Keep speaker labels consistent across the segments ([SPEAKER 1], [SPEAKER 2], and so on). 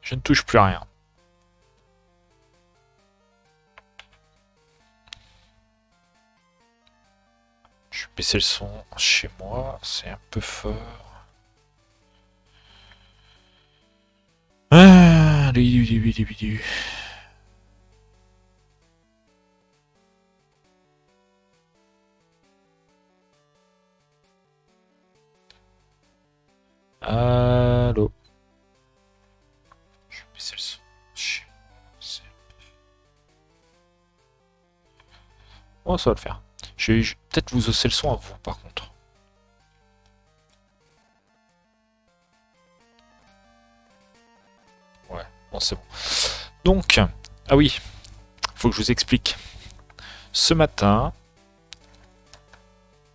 [SPEAKER 1] Je ne touche plus à rien. Je vais baisser le son chez moi, c'est un peu fort. Ah, Allô. Je vais baisser le son chez moi. Oh, ça va le faire. Je vais peut-être vous hausser le son à vous, par contre. Ouais, bon, c'est bon. Donc, ah oui, faut que je vous explique. Ce matin,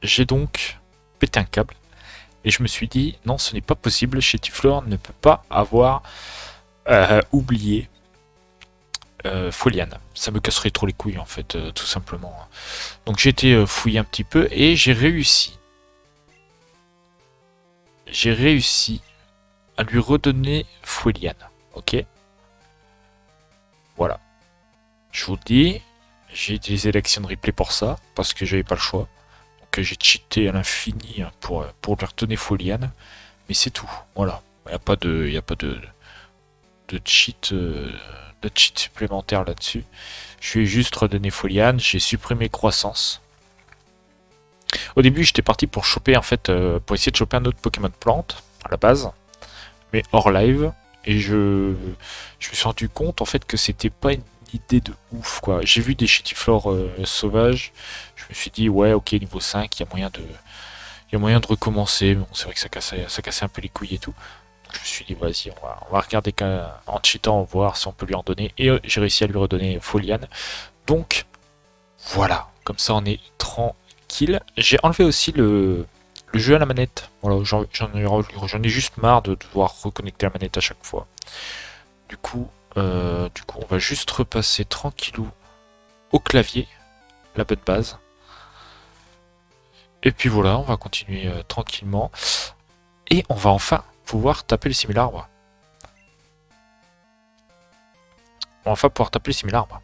[SPEAKER 1] j'ai donc pété un câble et je me suis dit non, ce n'est pas possible. Chetiflor ne peut pas avoir oublié Folian. Ça me casserait trop les couilles en fait, tout simplement. Donc j'ai été fouiller un petit peu et j'ai réussi. J'ai réussi à lui redonner Folian. Ok. Voilà. Je vous le dis, j'ai utilisé l'action replay pour ça parce que j'avais pas le choix. Donc j'ai cheaté à l'infini pour lui redonner Folian. Mais c'est tout. Voilà. Il n'y a pas de cheat. De cheat supplémentaire là-dessus. Je lui ai juste redonné Folian, j'ai supprimé Croissance. Au début, j'étais parti pour choper, en fait, pour essayer de choper un autre Pokémon plante, à la base, mais hors live, et je me suis rendu compte, en fait, que c'était pas une idée de ouf, quoi. J'ai vu des Chetiflor sauvages, je me suis dit, ouais, ok, niveau 5, il y a moyen de recommencer, bon, c'est vrai que ça cassait un peu les couilles et tout. Je me suis dit, vas-y, on va regarder en cheatant, voir si on peut lui en donner. Et j'ai réussi à lui redonner Folian. Donc, voilà. Comme ça, on est tranquille. J'ai enlevé aussi le jeu à la manette. Voilà, j'en ai juste marre de devoir reconnecter la manette à chaque fois. Du coup, on va juste repasser tranquillou au clavier, la bonne base. Et puis voilà, on va continuer tranquillement. Et on va enfin pouvoir taper le simularbre. On va enfin pouvoir taper le simularbre.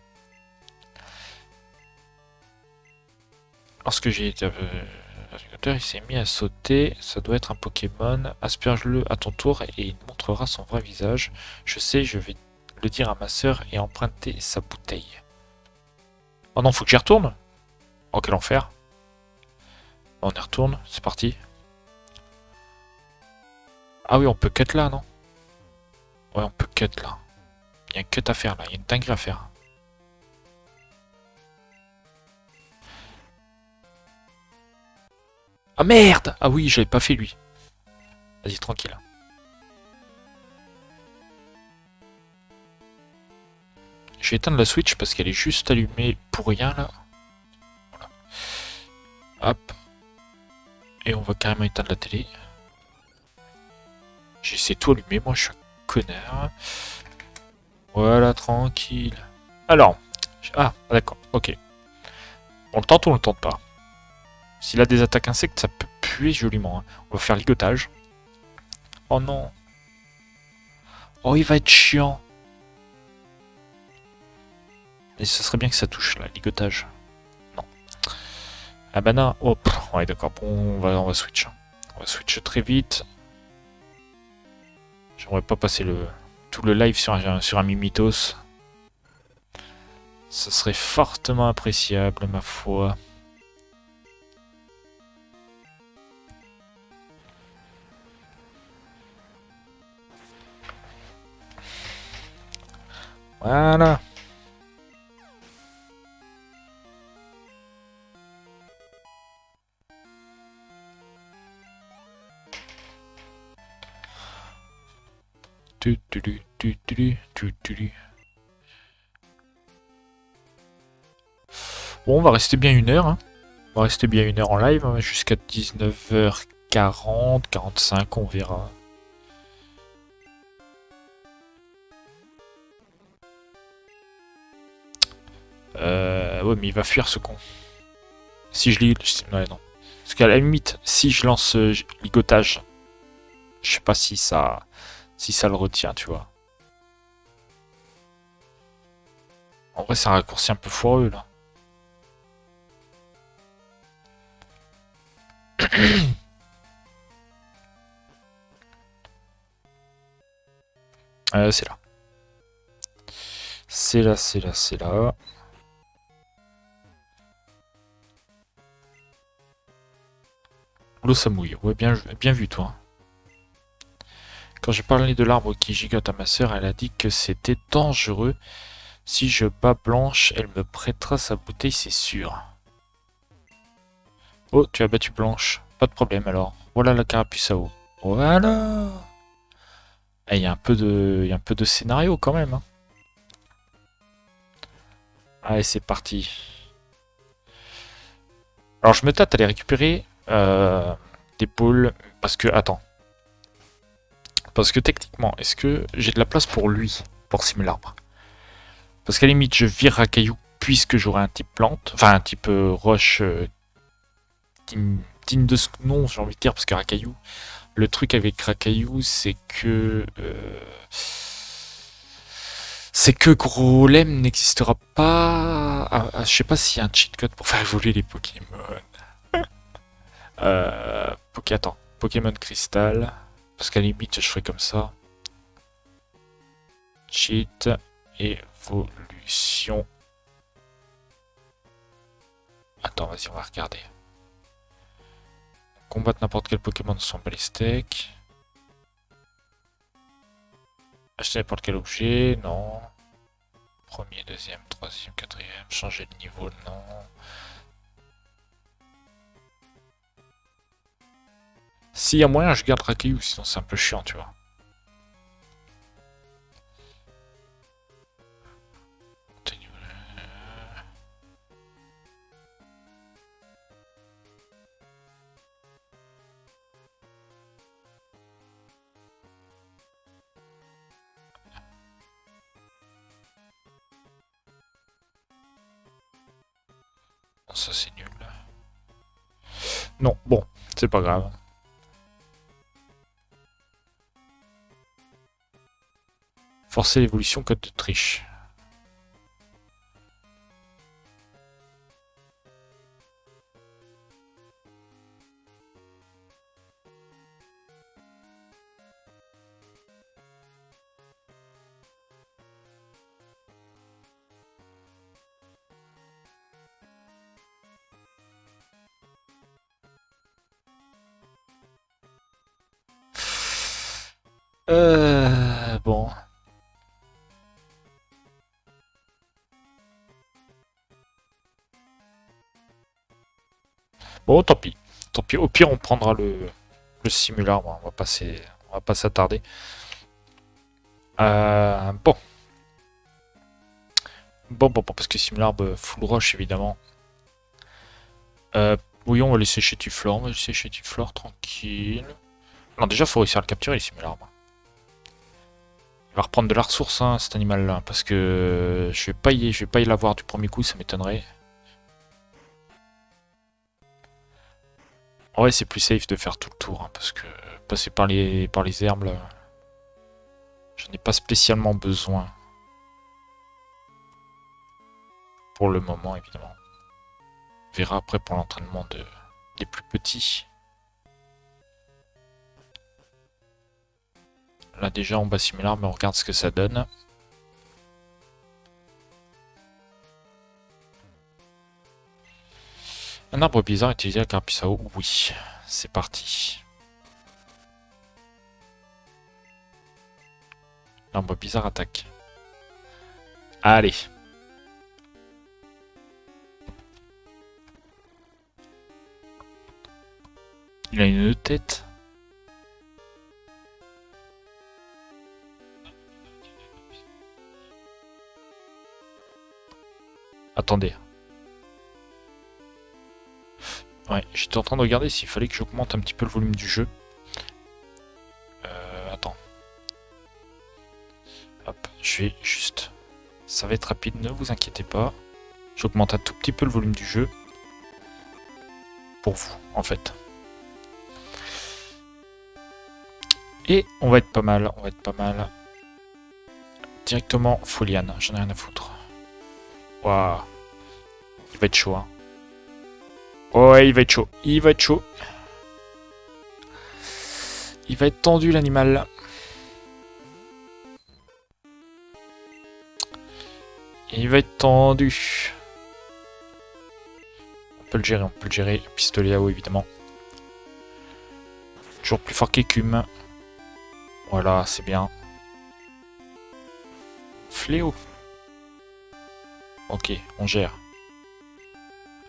[SPEAKER 1] Lorsque j'ai été navigateur, il s'est mis à sauter. Ça doit être un Pokémon. Asperge-le à ton tour et il montrera son vrai visage. Je sais, je vais le dire à ma sœur et emprunter sa bouteille. Oh non, faut que j'y retourne. Oh, quel enfer. On y retourne, c'est parti. Ah oui, on peut cut là, non? Ouais, on peut cut là. Il y a un cut à faire là, il y a une dinguerie à faire. Ah merde! Ah oui, j'avais pas fait lui. Vas-y, tranquille. Je vais éteindre la Switch parce qu'elle est juste allumée pour rien là. Voilà. Hop. Et on va carrément éteindre la télé. J'essaie tout allumer, moi je suis un connard. Voilà, tranquille. Alors. Ah, d'accord, ok. On le tente ou on le tente pas? S'il a des attaques insectes, ça peut puer joliment. Hein. On va faire ligotage. Oh non. Oh, il va être chiant. Et ce serait bien que ça touche, là, ligotage. Non. Ah bah non. Oh, ouais, d'accord. Bon, on va switch. On va switch très vite. J'aimerais pas passer tout le live sur un Mimitos. Ce serait fortement appréciable, ma foi. Voilà. Bon, on va rester bien 1 heure. Hein. On va rester bien 1 heure en live, hein, jusqu'à 19h40, 45, on verra. Ouais, mais il va fuir ce con. Si je lis... Ouais, non. Parce qu'à la limite, si je lance ligotage, je sais pas si ça le retient, tu vois. En vrai, c'est un raccourci un peu foireux, là. C'est là. C'est là, c'est là, c'est là. L'eau, ça mouille. Ouais, bien vu, toi. Quand j'ai parlé de l'arbre qui gigote à ma sœur, elle a dit que c'était dangereux. Si je bats Blanche, elle me prêtera sa bouteille, c'est sûr. Oh, tu as battu Blanche. Pas de problème alors. Voilà la carapuce à eau. Voilà. Il y a un peu de scénario quand même. Hein. Allez, c'est parti. Alors je me tâte à aller récupérer des pôles. Parce que, attends. Parce que techniquement, est-ce que j'ai de la place pour lui, pour simuler l'arbre? Parce qu'à la limite, je vire Rakaillou puisque j'aurai un type plante. Enfin, un type roche digne de ce nom, j'ai envie de dire, parce que Rakaillou. Le truc avec Rakaillou, c'est que. C'est que Golem n'existera pas. Je sais pas s'il y a un cheat code pour faire évoluer les Pokémon. Attends. Pokémon Cristal. Parce qu'à la limite, je ferai comme ça. Cheat. Évolution. Attends, vas-y, on va regarder. Combattre n'importe quel Pokémon sans balistique. Acheter n'importe quel objet, non. Premier, deuxième, troisième, quatrième. Changer de niveau, non. S'il y a moyen, je garde Rakaillou, sinon c'est un peu chiant, tu vois. Ça c'est nul. Non, bon, c'est pas grave. Forcer l'évolution, code de triche. Bon. Bon, tant pis. Tant pis. Au pire, on prendra le simular. On va pas s'attarder. Bon. Bon, parce que simular, full rush, évidemment. Oui, on va laisser chez Tiflor. On va laisser chez Tiflor, tranquille. Non, déjà, faut réussir à le capturer, le simular. Il va reprendre de la ressource, hein, cet animal-là. Parce que je vais pas y l'avoir du premier coup, ça m'étonnerait. En vrai, c'est plus safe de faire tout le tour, hein, parce que passer par les herbes, là, j'en ai pas spécialement besoin. Pour le moment, évidemment. On verra après pour l'entraînement des plus petits. Là, déjà, on bat simular, mais on regarde ce que ça donne. Un arbre bizarre utilisé à carapuce à eau, oui. C'est parti. L'arbre bizarre attaque. Allez. Il a une tête. Attendez. Ouais, j'étais en train de regarder s'il fallait que j'augmente un petit peu le volume du jeu. Attends. Hop, je vais juste... Ça va être rapide, ne vous inquiétez pas. J'augmente un tout petit peu le volume du jeu. Pour vous, en fait. Et on va être pas mal, Directement Foliane, j'en ai rien à foutre. Waouh. Il va être chaud, hein. Ouais, il va être chaud. Il va être chaud. Il va être tendu, l'animal. Il va être tendu. On peut le gérer. Pistolet à eau, évidemment. Toujours plus fort qu'écume. Voilà, c'est bien. Fléau. Ok, on gère.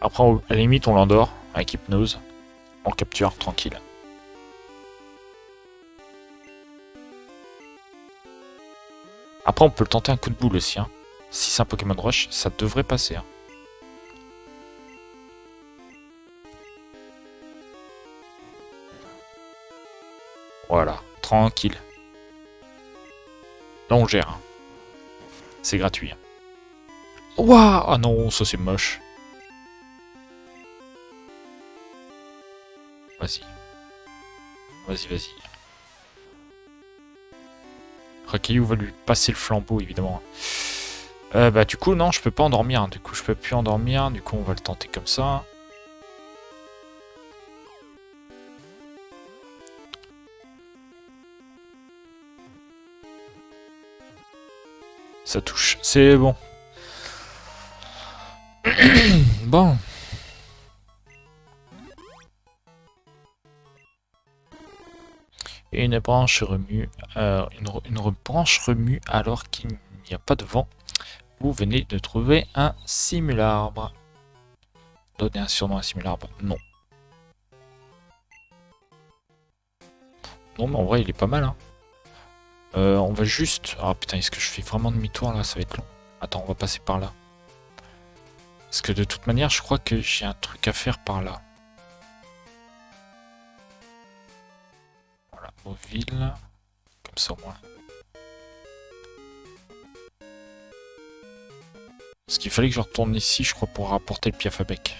[SPEAKER 1] Après, à la limite, on l'endort avec hypnose. On le capture, tranquille. Après, on peut le tenter un coup de boule aussi. Hein. Si c'est un Pokémon Rush, ça devrait passer. Hein. Voilà, tranquille. Là, on gère. Hein. C'est gratuit. Hein. Ouah, ah non, ça c'est moche. Vas-y. Vas-y, vas-y. Rakayu va lui passer le flambeau, évidemment. Bah du coup, non, je peux pas endormir. Hein. Du coup, je peux plus endormir. Du coup, on va le tenter comme ça. Ça touche. C'est bon. Bon. Et une branche remue. Une branche remue alors qu'il n'y a pas de vent. Vous venez de trouver un simularbre. Donner un surnom à un simularbre. Non. Non, mais en vrai, il est pas mal. Hein. On va juste... Ah putain, est-ce que je fais vraiment demi-tour là? Ça va être long. Attends, on va passer par là. Parce que de toute manière, je crois que j'ai un truc à faire par là. Voilà, Mauville. Comme ça au moins. Parce qu'il fallait que je retourne ici, je crois, pour rapporter le piaf à bec.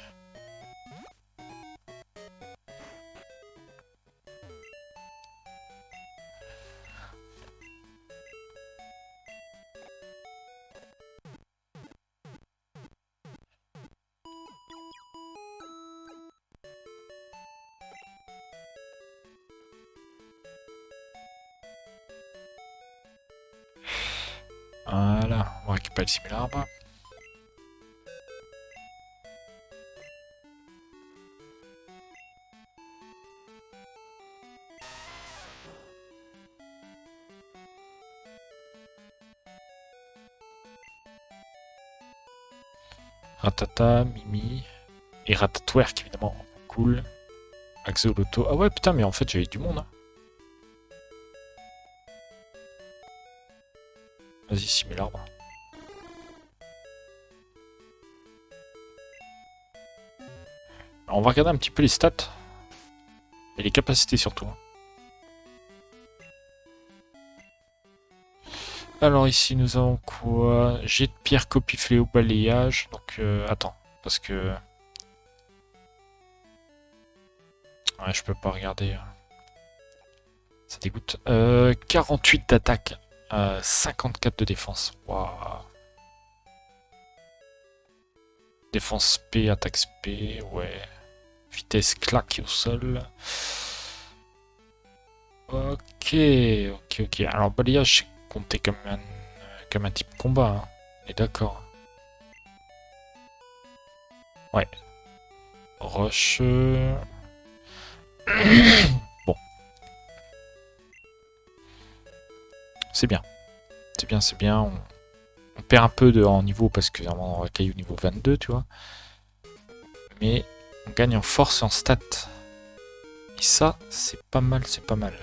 [SPEAKER 1] Voilà, on va récupérer le simularbre. Ratata, Mimi. Et Ratatwerk, évidemment. Cool. Axolotl. Ah ouais, putain, mais en fait, j'avais du monde. Hein. Vas-y, simularbre. Alors, on va regarder un petit peu les stats. Et les capacités surtout. Alors ici nous avons quoi? Jet de pierre, copie fléau, balayage. Donc attends, parce que... Ouais, je peux pas regarder. Ça dégoûte. 48 d'attaque. 54 de défense. Waouh. Défense P, attaque P, ouais. Vitesse claque au sol. Ok, ok, ok. Alors balayage, c'est compté comme un type combat. Hein. On est d'accord. Ouais. Roche. Bon. C'est bien. C'est bien, c'est bien. On perd un peu en niveau parce que on va cailler au niveau 22, tu vois. Mais on gagne en force et en stats. Et ça, c'est pas mal, c'est pas mal.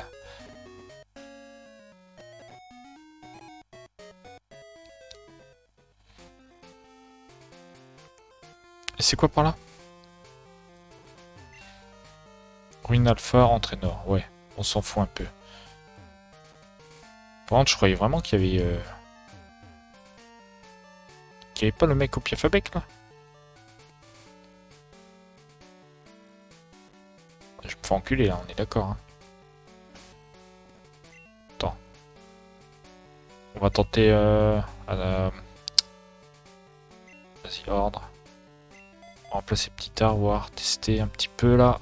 [SPEAKER 1] Et c'est quoi par là? Ruine Alpha, entraîneur. Ouais, on s'en fout un peu. Par contre, je croyais vraiment qu'il y avait... qu'il n'y avait pas le mec au pied fabec, là. Je me fais enculer, là, on est d'accord. Hein. Attends. On va tenter... Ordre. On va remplacer petit arroir, tester un petit peu là.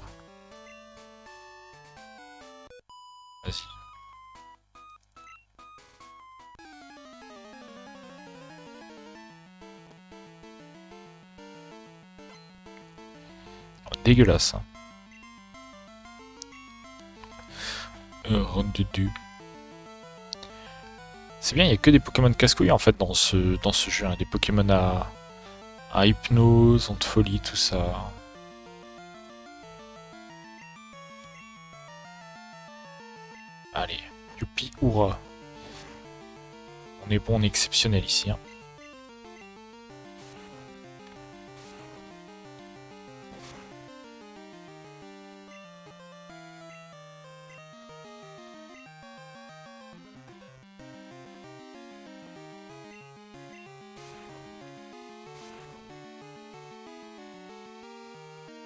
[SPEAKER 1] Vas-y. Oh, dégueulasse. Hein. Rondudu. C'est bien, il n'y a que des Pokémon casse-couilles en fait dans ce jeu. Hein. Des Pokémon à hypnose, honte folie, tout ça. Allez, youpi, hurrah. On est bon, on est exceptionnel ici. Hein.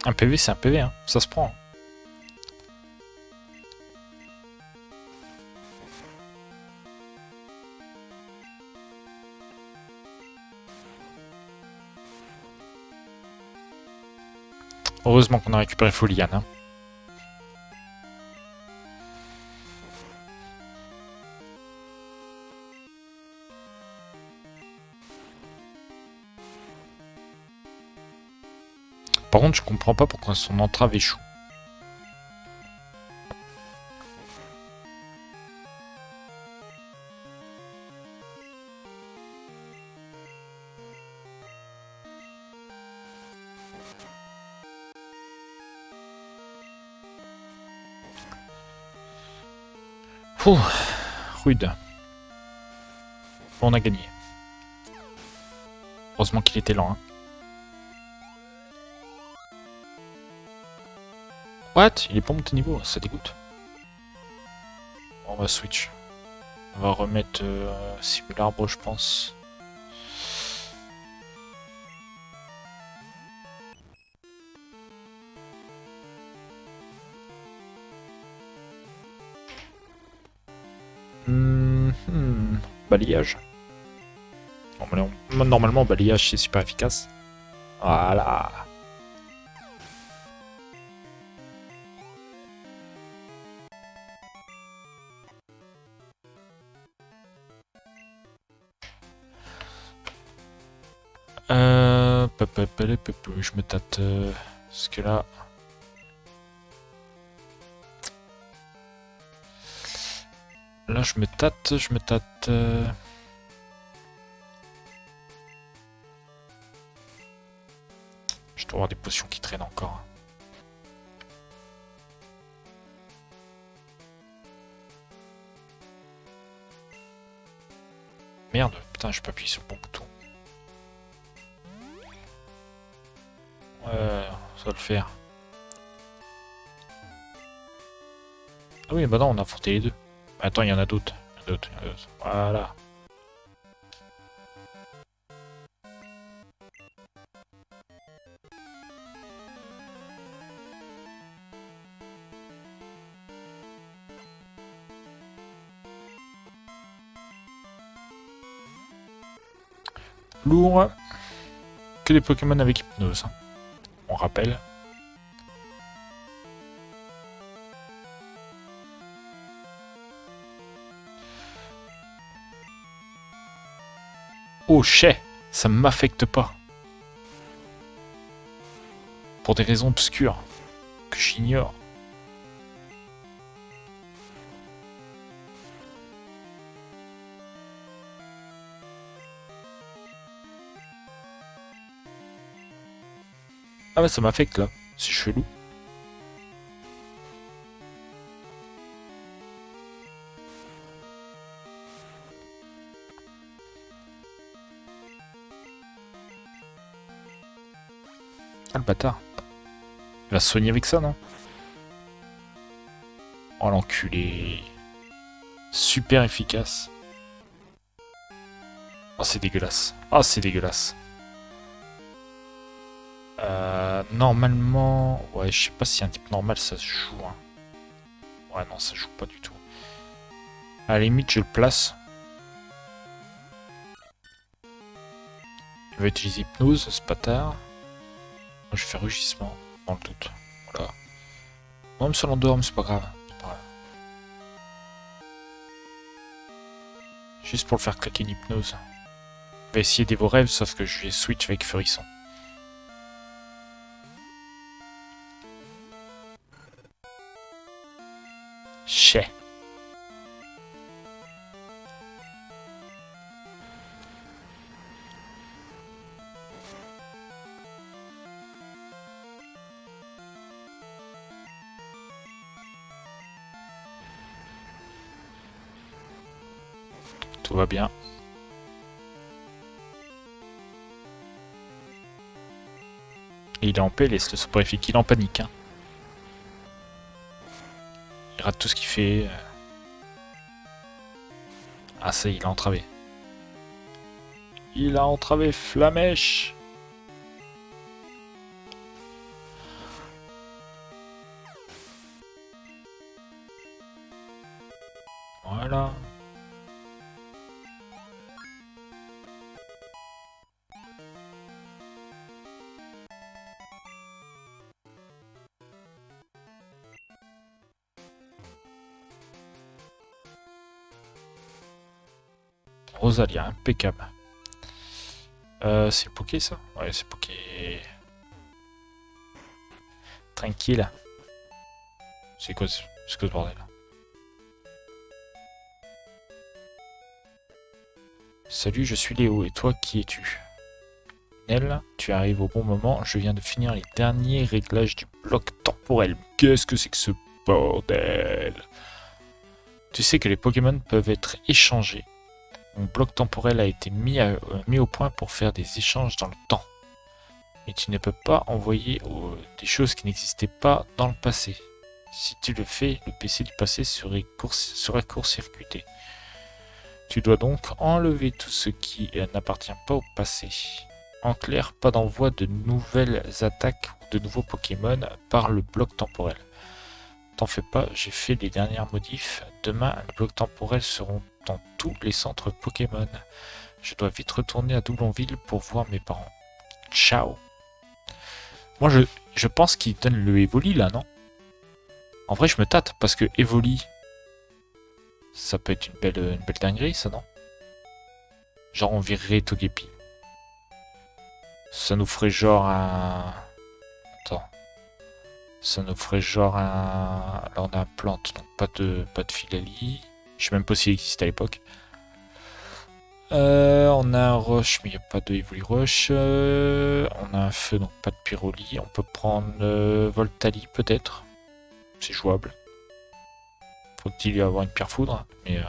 [SPEAKER 1] Un PV, c'est un PV, hein. Ça se prend. Heureusement qu'on a récupéré Folian. Hein. Par contre, je comprends pas pourquoi son entrave échoue. Ouh, rude. Bon, on a gagné. Heureusement qu'il était lent. Hein. What? Il est pas monté niveau, ça dégoûte. Bon, on va switch. On va remettre Simularbre, je pense. Balayage. Normalement, balayage c'est super efficace. Voilà. Je me tâte. Parce que là. Là, je me tâte. Je dois avoir des potions qui traînent encore. Merde, putain, je peux appuyer sur le bon bouton. Ça va le faire. Ah oui, bah non, on a affronté les deux. Attends, il y en a d'autres. Voilà. Lourd. Que des Pokémon avec hypnose. Hein. On rappelle. Oh, chais, ça ne m'affecte pas. Pour des raisons obscures que j'ignore. Ah bah ça m'affecte là, c'est chelou. Ah le bâtard. Il va se soigner avec ça, non? Oh l'enculé. Super efficace. Oh c'est dégueulasse. Oh c'est dégueulasse. Normalement... Ouais, je sais pas si un type normal ça se joue. Hein. Ouais, non, ça joue pas du tout. À la limite, je le place. Il va utiliser hypnose, ce bâtard. Moi, je vais faire rugissement, dans le doute. Voilà. Même si on l'endorme, c'est pas grave. Voilà. Juste pour le faire claquer une hypnose. Il va essayer des vos rêves, sauf que je vais switch avec Furisson. Chais. Tout va bien. Et il est en paix, laisse le soporifique, il est en panique. Hein. Il rate tout ce qu'il fait. Ah ça, il a entravé. Il a entravé Flamèche. Voilà. Rosalia, impeccable. C'est le Poké ça? Ouais, c'est Poké. Tranquille. C'est quoi ce bordel? Salut, je suis Léo, et toi, qui es-tu? Nel, tu arrives au bon moment, je viens de finir les derniers réglages du bloc temporel. Qu'est-ce que c'est que ce bordel? Tu sais que les Pokémon peuvent être échangés. Mon bloc temporel a été mis au point pour faire des échanges dans le temps. Mais tu ne peux pas envoyer des choses qui n'existaient pas dans le passé. Si tu le fais, le PC du passé serait court-circuité. Tu dois donc enlever tout ce qui n'appartient pas au passé. En clair, pas d'envoi de nouvelles attaques ou de nouveaux Pokémon par le bloc temporel. T'en fais pas, j'ai fait les dernières modifs. Demain, les blocs temporels seront dans tous les centres Pokémon. Je dois vite retourner à Doublonville pour voir mes parents. Ciao. Moi, je pense qu'il donne le Evoli là, non? En vrai, je me tâte parce que Evoli, ça peut être une belle dinguerie, ça, non? Genre, on virerait Togepi. Ça nous ferait genre un... Attends. Ça nous ferait genre un... Là, on a un plante, donc pas de Philali. Je sais même pas s'il existe à l'époque. On a un Rush, mais il n'y a pas de Evoli Rush. On a un Feu, donc pas de Pyroli. On peut prendre Voltali, peut-être. C'est jouable. Faut-il y avoir une Pierre Foudre, mais...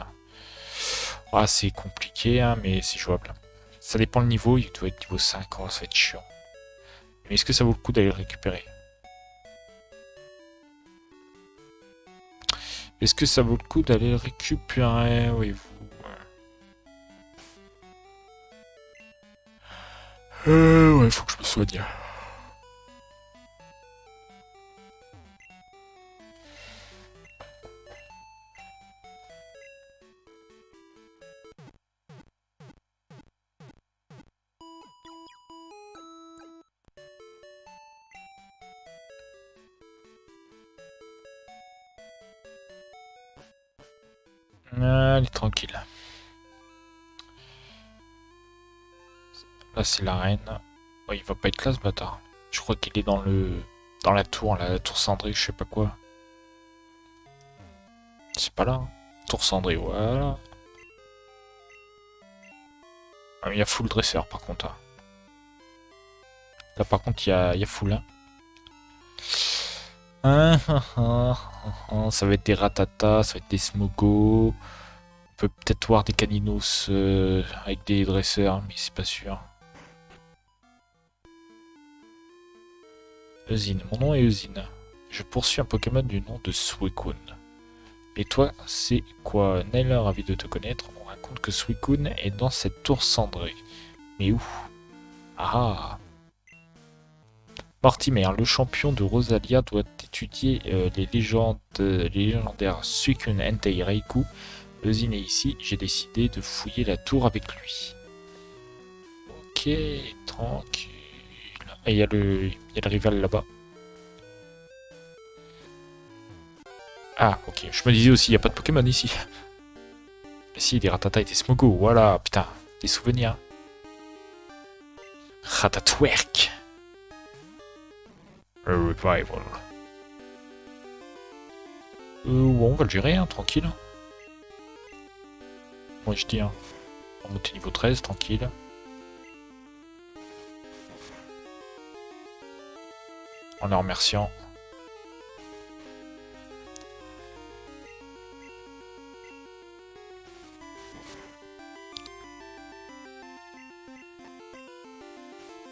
[SPEAKER 1] Ah, c'est compliqué, hein, mais c'est jouable. Ça dépend le niveau, il doit être niveau 5, oh, ça va être chiant. Mais est-ce que ça vaut le coup d'aller le récupérer? Est-ce que ça vaut le coup d'aller le récupérer? Oui, vous... ouais, faut que je me soigne. Allez, tranquille. Là, c'est l'arène. Oh, il va pas être là, ce bâtard. Je crois qu'il est dans la tour, la tour cendrée, je sais pas quoi. C'est pas là. Hein. Tour cendrée, voilà. Ah, il y a full dresseur, par contre. Hein. Là, par contre, il y a full. Hein. Ça va être des Ratata, ça va être des Smogo. On peut peut-être voir des Caninos avec des dresseurs, mais c'est pas sûr. Eusine, mon nom est Eusine. Je poursuis un Pokémon du nom de Suicune. Et toi, c'est quoi? Nel, ravi de te connaître. On raconte que Suicune est dans cette tour cendrée. Mais où? Ah! Mortimer, le champion de Rosalia, doit étudier les légendaires Suicune Entei Reiku. Eusine est ici, j'ai décidé de fouiller la tour avec lui. Ok. Ok, tranquille. Et il y a le rival là-bas. Ah, ok. Je me disais aussi, il n'y a pas de Pokémon ici. Mais si, des Ratata et des Smogo. Voilà, putain, des souvenirs. Ratatwerk. A revival. Ouais, on va le gérer, hein, tranquille. Moi je dis, hein. On va monter niveau 13, tranquille. En le remerciant.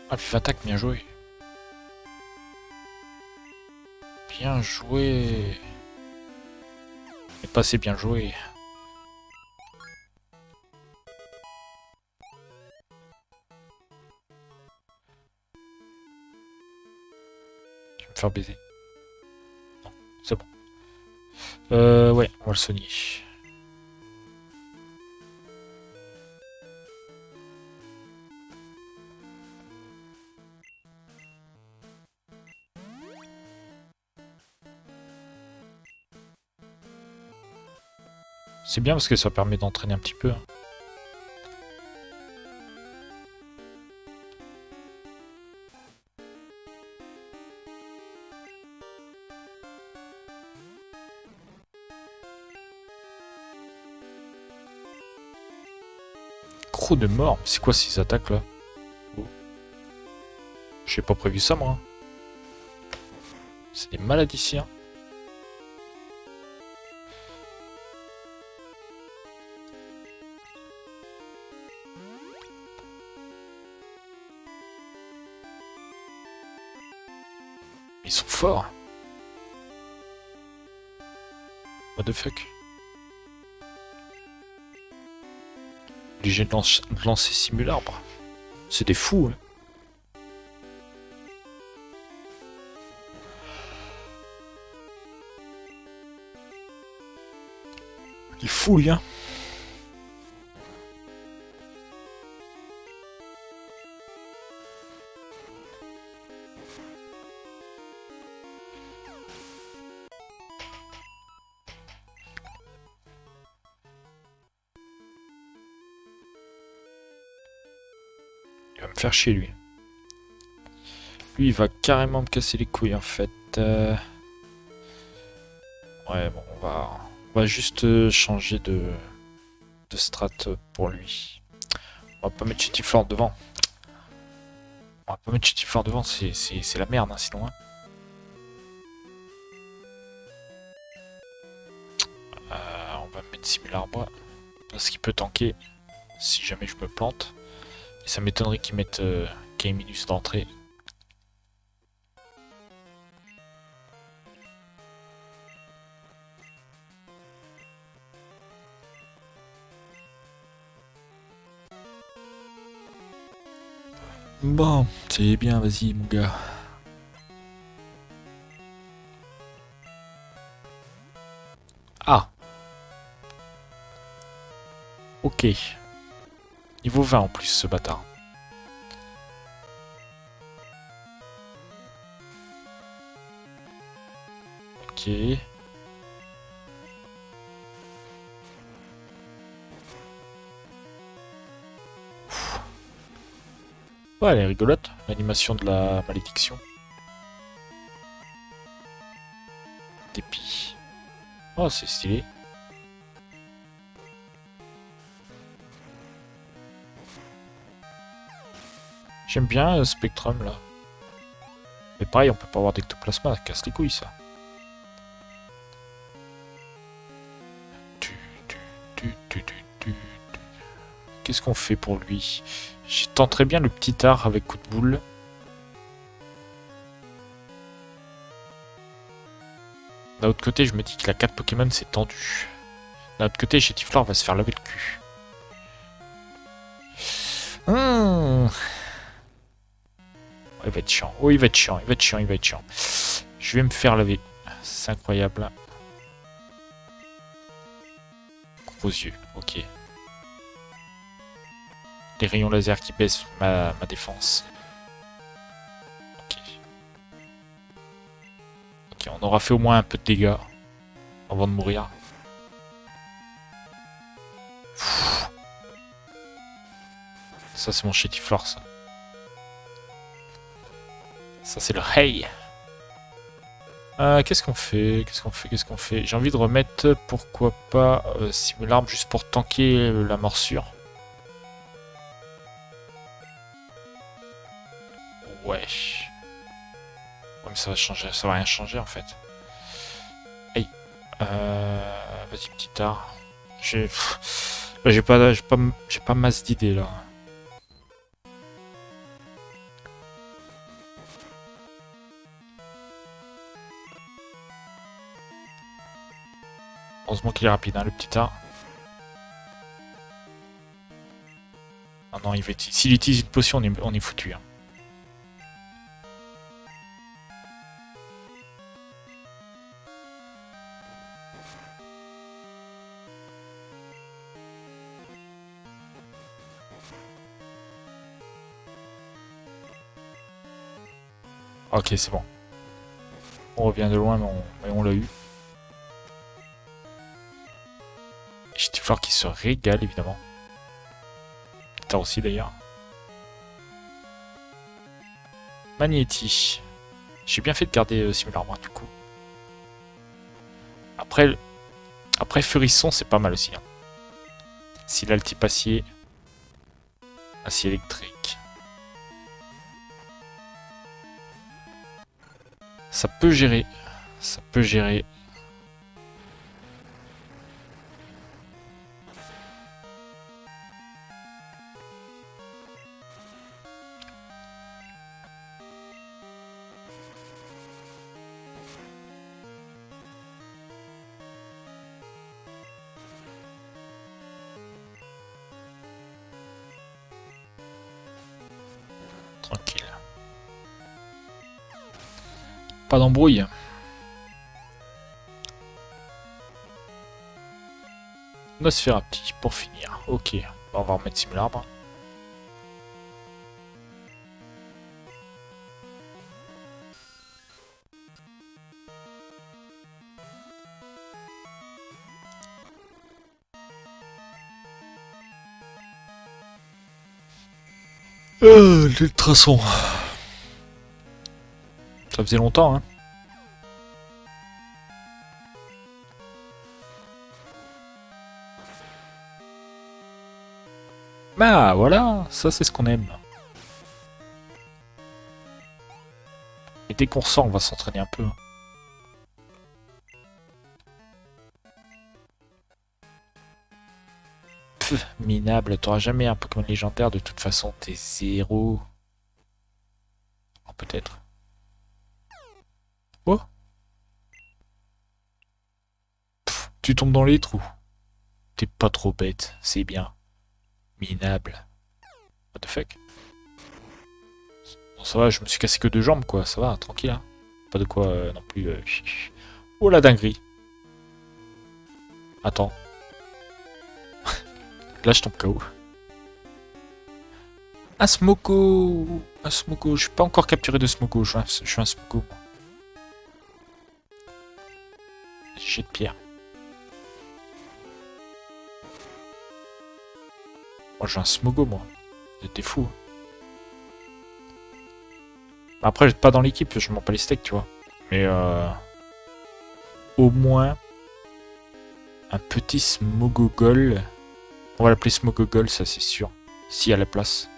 [SPEAKER 1] Ah, le attaque, bien joué. Bien joué. Mais pas assez bien joué. Je vais me faire baiser. Non, c'est bon. Ouais, on va le soigner. C'est bien parce que ça permet d'entraîner un petit peu. Hein. Croc de mort, c'est quoi ces attaques là? Oh. J'ai pas prévu ça moi. C'est des maladiciens. Ils sont forts. What the fuck? Obligé de lancer Simularbre. C'est des fous, hein. Des fouilles, hein. Il va me faire chier, lui. Lui, il va carrément me casser les couilles, en fait. Ouais, bon, on va juste changer de strat pour lui. On va pas mettre Chetiflor devant. On va pas mettre Chetiflor devant, c'est la merde, hein, sinon. Hein. On va mettre Simularbre. Parce qu'il peut tanker si jamais je me plante. Et ça m'étonnerait qu'ils mettent K-Minus d'entrée. Bon, c'est bien, vas-y mon gars. Ah. Ok. Niveau 20 en plus ce bâtard. Ok. Ouais, elle est rigolote, l'animation de la malédiction. Dépit. Oh, c'est stylé. J'aime bien Spectrum là. Mais pareil, on peut pas avoir d'ectoplasma, ça casse les couilles ça. Qu'est-ce qu'on fait pour lui? Je tenterais bien le petit art avec coup de boule. D'un autre côté, je me dis qu'il a 4 Pokémon, c'est tendu. D'un autre côté, Chetiflor va se faire laver le cul. Oh, il va être chiant. Oh, il va être chiant, il va être chiant, il va être chiant. Je vais me faire laver. C'est incroyable. Gros yeux, ok. les rayons laser qui baissent ma défense. Ok. Ok, on aura fait au moins un peu de dégâts avant de mourir. Ça, c'est mon chétiflore, ça. Ça, c'est le hey. Qu'est-ce qu'on fait? Qu'est-ce qu'on fait? J'ai envie de remettre, pourquoi pas, Simularme juste pour tanker la morsure. Ouais. Ouais, mais ça va changer, ça va rien changer en fait. Hey. Vas-y, petit art. J'ai pas masse d'idées là. Heureusement qu'il est rapide, hein, le petit art. Ah non, s'il utilise une potion, on est foutu. Hein. Ok, c'est bon. On revient de loin, mais on l'a eu. Chétiflore qui se régale, évidemment. T'as aussi, d'ailleurs. Magnéti. J'ai bien fait de garder Simularme, du coup. Après Furisson, c'est pas mal aussi. Hein. S'il a le type acier électrique. Ça peut gérer. Ça peut gérer. Tranquille. Pas d'embrouille. Nosferapti pour finir. Ok, on va remettre Simularme. Les ultrasons. Ça faisait longtemps, hein. Bah voilà, ça c'est ce qu'on aime. Et dès qu'on sort, on va s'entraîner un peu. Pff, minable, t'auras jamais un Pokémon légendaire, de toute façon, t'es zéro. Oh, peut-être. Oh, tu tombes dans les trous. T'es pas trop bête, c'est bien. Minable. What the fuck? Bon, ça va, je me suis cassé que 2 jambes, quoi. Ça va, tranquille, hein. Pas de quoi non plus... Oh la dinguerie. Attends. Là, je tombe KO. Un Smoko. Un Smoko. Je suis pas encore capturé de Smoko. Je suis un Smoko. Jet de pierre. Moi, j'ai un Smogo, moi. T'es fou. Après, pas dans l'équipe, je m'en pas les steaks, tu vois. Mais au moins un petit Smogogol. On va l'appeler Smogogol, ça c'est sûr. S'il y a la place.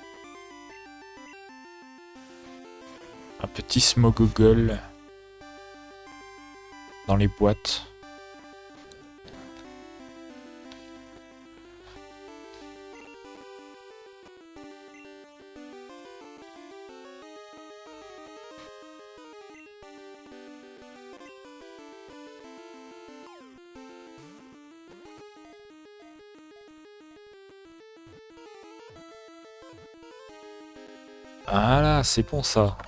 [SPEAKER 1] Un petit Smogogol dans les boîtes. Voilà, c'est bon ça.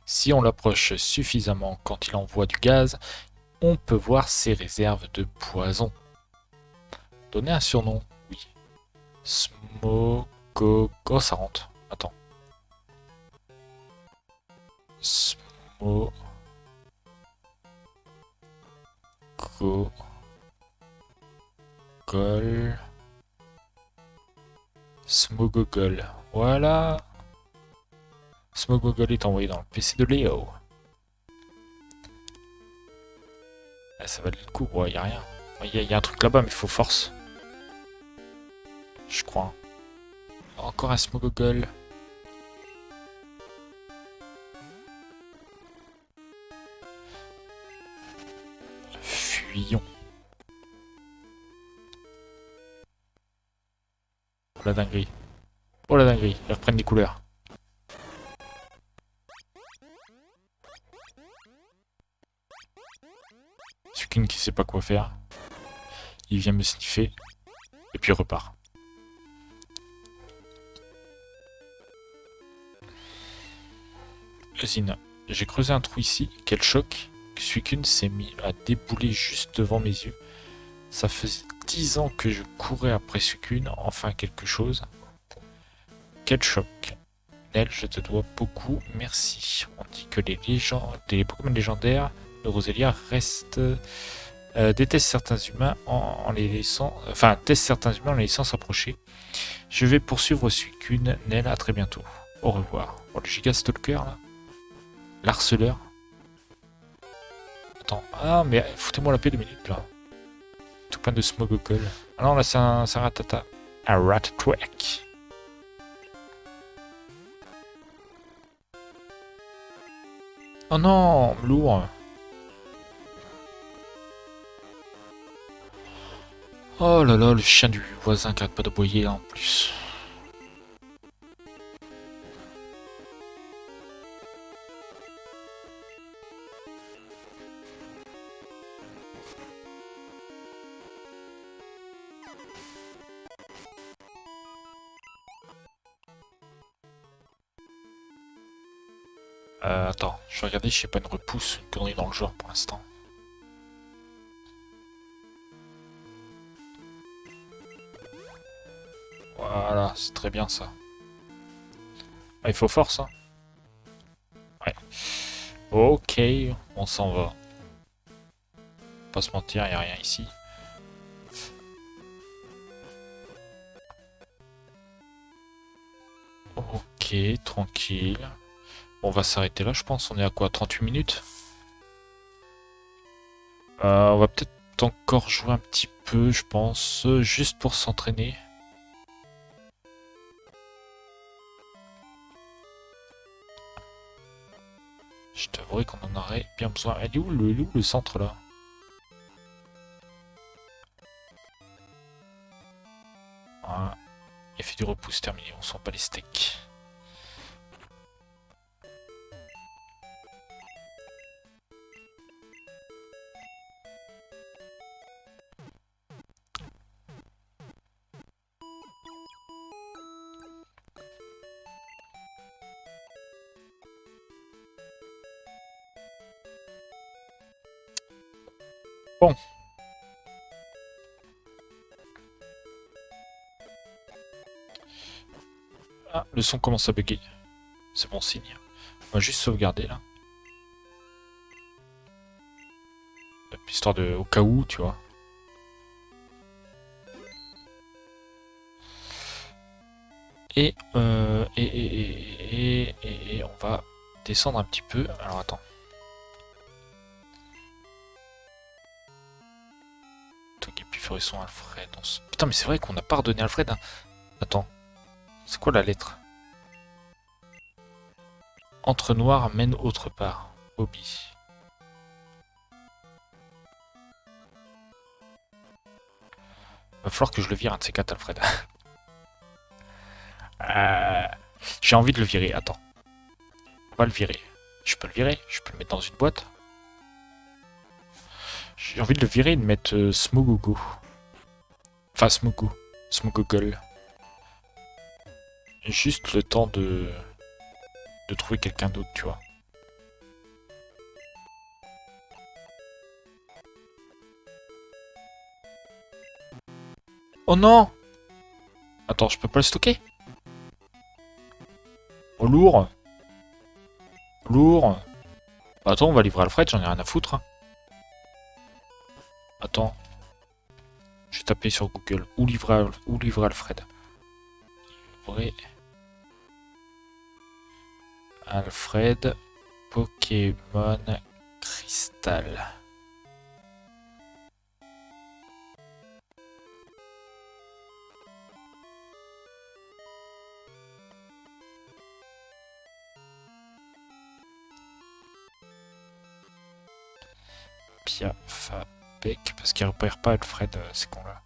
[SPEAKER 1] Si on l'approche suffisamment quand il envoie du gaz, On peut voir ses réserves de poison. Donner un surnom, oui. Smogo... Oh, ça rentre. Attends. Smogo... Gol... Smogogol. Voilà. Smogogol est envoyé dans le PC de Léo. Ah, ça valait le coup, ouais, y a rien. Y a un truc là-bas, mais il faut force. Je crois. Encore un Smogogol. Fuyons. Oh la dinguerie. Oh la dinguerie, ils reprennent des couleurs. Suicune qui sait pas quoi faire. Il vient me sniffer. Et puis il repart. Usine. J'ai creusé un trou ici. Quel choc. Suicune s'est mis à débouler juste devant mes yeux. Ça faisait 10 ans que je courais après Suicune. Enfin quelque chose. Quel choc. Nel, je te dois beaucoup. Merci. On dit que les Pokémon légendaires de Roselia restent... détestent certains humains en les laissant... Enfin, testent certains humains en les laissant s'approcher. Je vais poursuivre Suicune. Nel, à très bientôt. Au revoir. Oh, le giga stalker, là. L'harceleur. Attends. Ah, mais foutez-moi la paix 2 minutes, là. Tout plein de Smogogol. Ah non, là, c'est un ratata. Un Ratatouille. Oh non, lourd. Oh là là, le chien du voisin qui arrête pas d'aboyer en plus. Attends, je vais regarder si j'ai pas une repousse, une connerie dans le genre pour l'instant. Voilà, c'est très bien ça. Ah, il faut force, hein. Ouais. Ok, on s'en va. Pas se mentir, il n'y a rien ici. Ok, tranquille. On va s'arrêter là, je pense. On est à quoi, 38 minutes? On va peut-être encore jouer un petit peu, je pense, juste pour s'entraîner. Je t'avouerai qu'on en aurait bien besoin. Elle est où le centre là? Voilà. Effet du repousse terminé, on sent pas les steaks. Bon. Ah, le son commence à bugger. C'est bon signe. On va juste sauvegarder là. Histoire de... au cas où, tu vois. Et on va descendre un petit peu. Alors attends. Togepi, Furisson, Alfred. Putain, mais c'est vrai qu'on n'a pas redonné Alfred. Hein. Attends. C'est quoi la lettre? Entre noir mène autre part. Hobby. Va falloir que je le vire un de ces quatre, Alfred. J'ai envie de le virer. Attends. On va le virer. Je peux le virer. Je peux le mettre dans une boîte. J'ai envie de le virer et de mettre Smogogo. Enfin, Smogo. Smogogol. Juste le temps de trouver quelqu'un d'autre, tu vois. Oh non! Attends, je peux pas le stocker? Oh, lourd! Lourd! Bah, attends, on va livrer Alfred, j'en ai rien à foutre. Hein. Attends. J'ai tapé sur Google. Où livrer Alfred? Livrer... Alfred... Pokémon... Cristal. Piafabec, parce qu'il repère pas Alfred, c'est con là.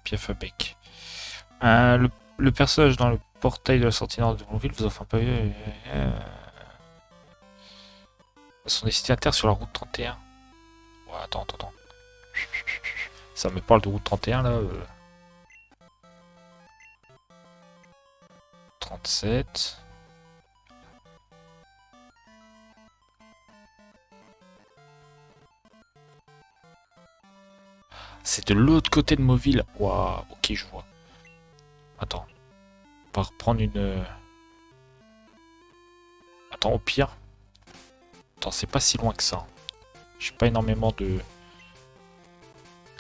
[SPEAKER 1] Piafabec. Le personnage dans le portail de la sortie nord de mon ville vous offre un pavé. Son destinataire sur la route 31. Ouais, attends. Ça me parle de route 31 là. 37. C'est de l'autre côté de Mauville. Waouh, ok, je vois. Attends. On va reprendre une... Attends, au pire. Attends, c'est pas si loin que ça. J'ai pas énormément de...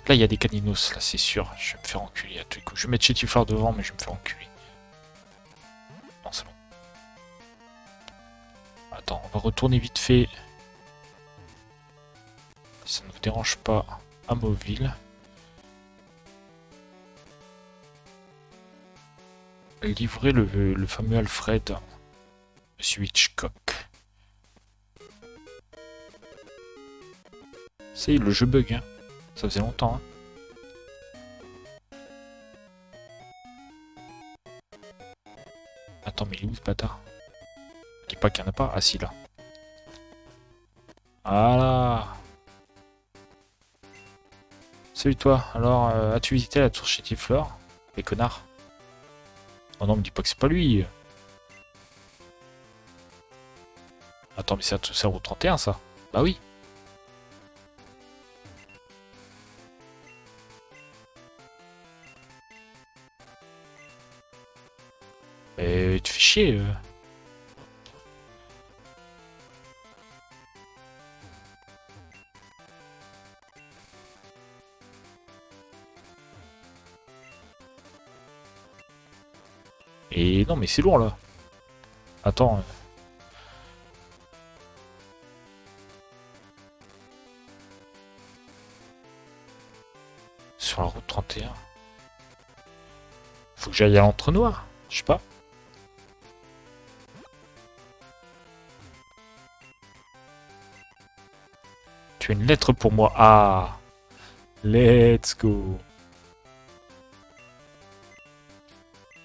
[SPEAKER 1] Là, il y a des caninos, là, c'est sûr. Je vais me faire enculer à tous les coups. Je vais mettre Chétifleur devant, mais je vais me faire enculer. Non, c'est bon. Attends, on va retourner vite fait. Ça ne vous dérange pas à Mauville. Livrer le fameux Alfred, Monsieur Hitchcock. Ça y est, le jeu bug, hein. Ça faisait longtemps, hein. Attends, mais il est où ce bâtard? Dis pas qu'il n'y en a pas. Ah si, là. Voilà. Salut toi. Alors, as-tu visité la tour Chétifleur? Les connards. Oh non, me dis pas que c'est pas lui. Attends, mais c'est la route 31, ça. Bah oui. Mais tu fais chier. Et non, mais c'est lourd, là. Attends. Sur la route 31. Faut que j'aille à l'entre-noir. Je sais pas. Tu as une lettre pour moi. Ah. Let's go.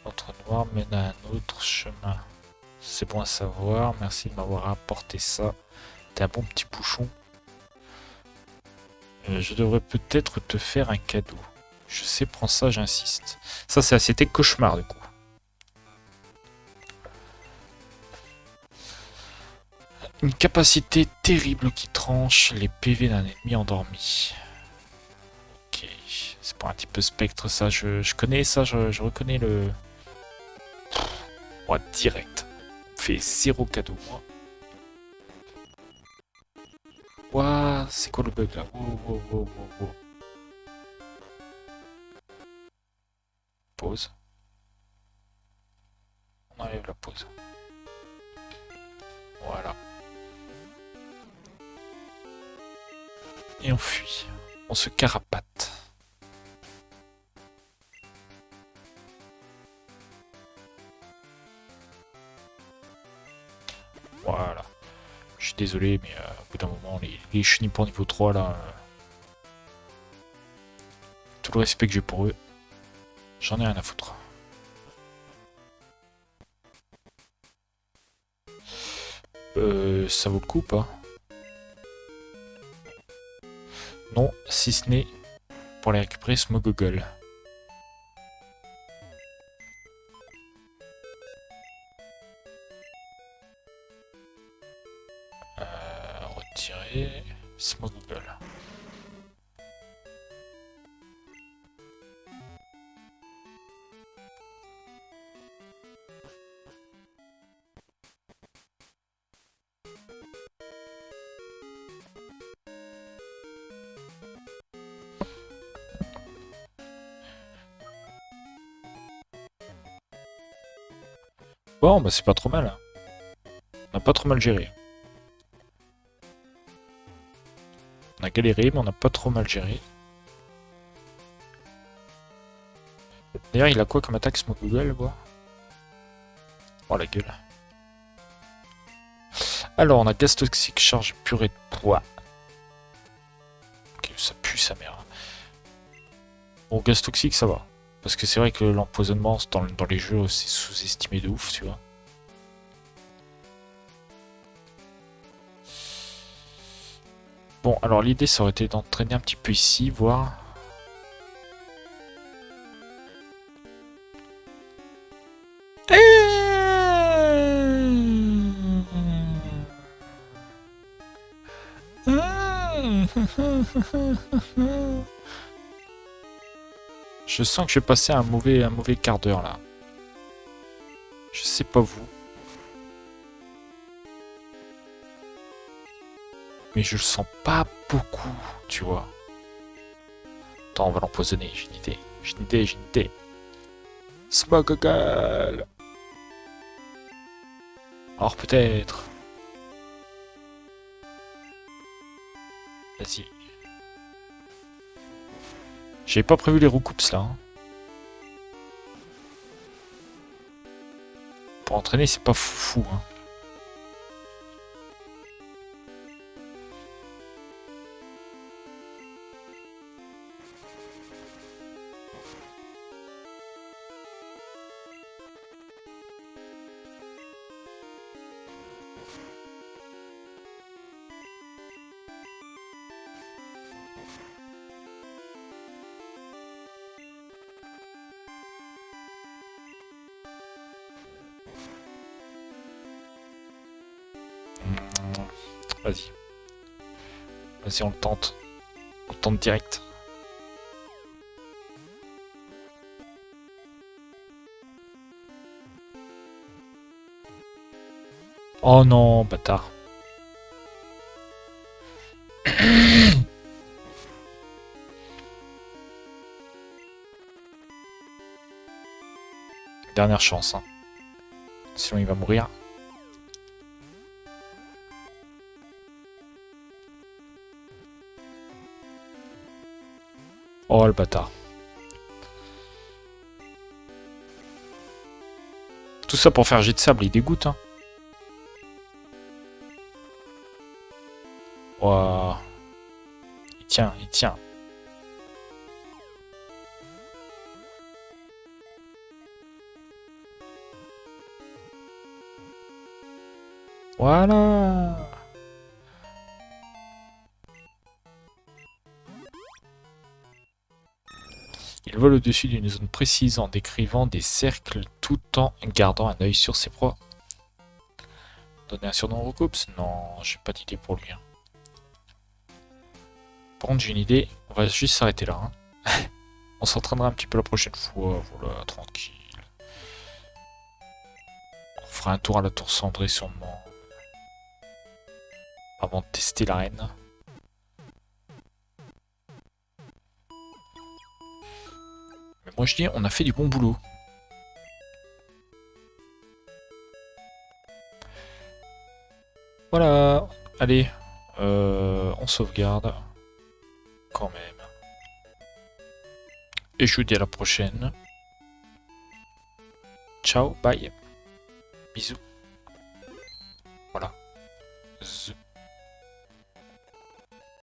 [SPEAKER 1] L'entre-noir mène à un autre chemin. C'est bon à savoir. Merci de m'avoir apporté ça. T'es un bon petit bouchon. Je devrais peut-être te faire un cadeau. Je sais, prends ça, j'insiste. Ça, c'était cauchemar, du coup. Une capacité terrible qui tranche les PV d'un ennemi endormi. Ok, c'est pour un petit peu spectre, ça. Je connais ça, je reconnais le... Moi, direct. Fait 0 cadeau, moi. Ouah, c'est quoi le bug là? Wow. Pause. On enlève la pause. Voilà. Et on fuit. On se carapate. Voilà. Je suis désolé, mais au bout d'un moment, les chenilles niveau 3 là... tout le respect que j'ai pour eux, j'en ai rien à foutre. Ça vaut le coup pas? Non, si ce n'est pour aller récupérer ce Mogogol. Retirer Smoggle. Bon, bah c'est pas trop mal. Hein. On a pas trop mal géré. On a galéré, mais on n'a pas trop mal géré. D'ailleurs, il a quoi comme attaque ce Google, quoi? Oh la gueule. Alors, on a gaz toxique, charge purée de poids. Ok, ça pue sa mère. Bon, gaz toxique, ça va. Parce que c'est vrai que l'empoisonnement dans les jeux, c'est sous-estimé de ouf, tu vois. Bon, alors l'idée, ça aurait été d'entraîner un petit peu ici, voir... Je sens que je vais passer un mauvais quart d'heure là. Je sais pas vous. Mais je le sens pas beaucoup, tu vois. Attends, on va l'empoisonner, j'ai une idée. J'ai une idée, j'ai une idée. Smogogal. Alors peut-être. Vas-y. J'avais pas prévu les roucoups là. Hein. Pour entraîner, c'est pas fou. Hein. Vas-y. Vas-y, on le tente. On le tente direct. Oh non, bâtard. Dernière chance. Hein. Sinon il va mourir. Oh le bâtard. Tout ça pour faire jet de sable, il dégoûte. Hein. Wow. Il tient, il tient. Voilà. Il vole au-dessus d'une zone précise en décrivant des cercles tout en gardant un œil sur ses proies. Donner un surnom au Coups? Non, j'ai pas d'idée pour lui. Hein. Par contre, j'ai une idée. On va juste s'arrêter là. Hein. On s'entraînera un petit peu la prochaine fois. Voilà, tranquille. On fera un tour à la tour cendrée sûrement. Avant de tester l'arène. Mais moi je dis, on a fait du bon boulot. Voilà. Allez. On sauvegarde. Quand même. Et je vous dis à la prochaine. Ciao, bye. Bisous. Voilà.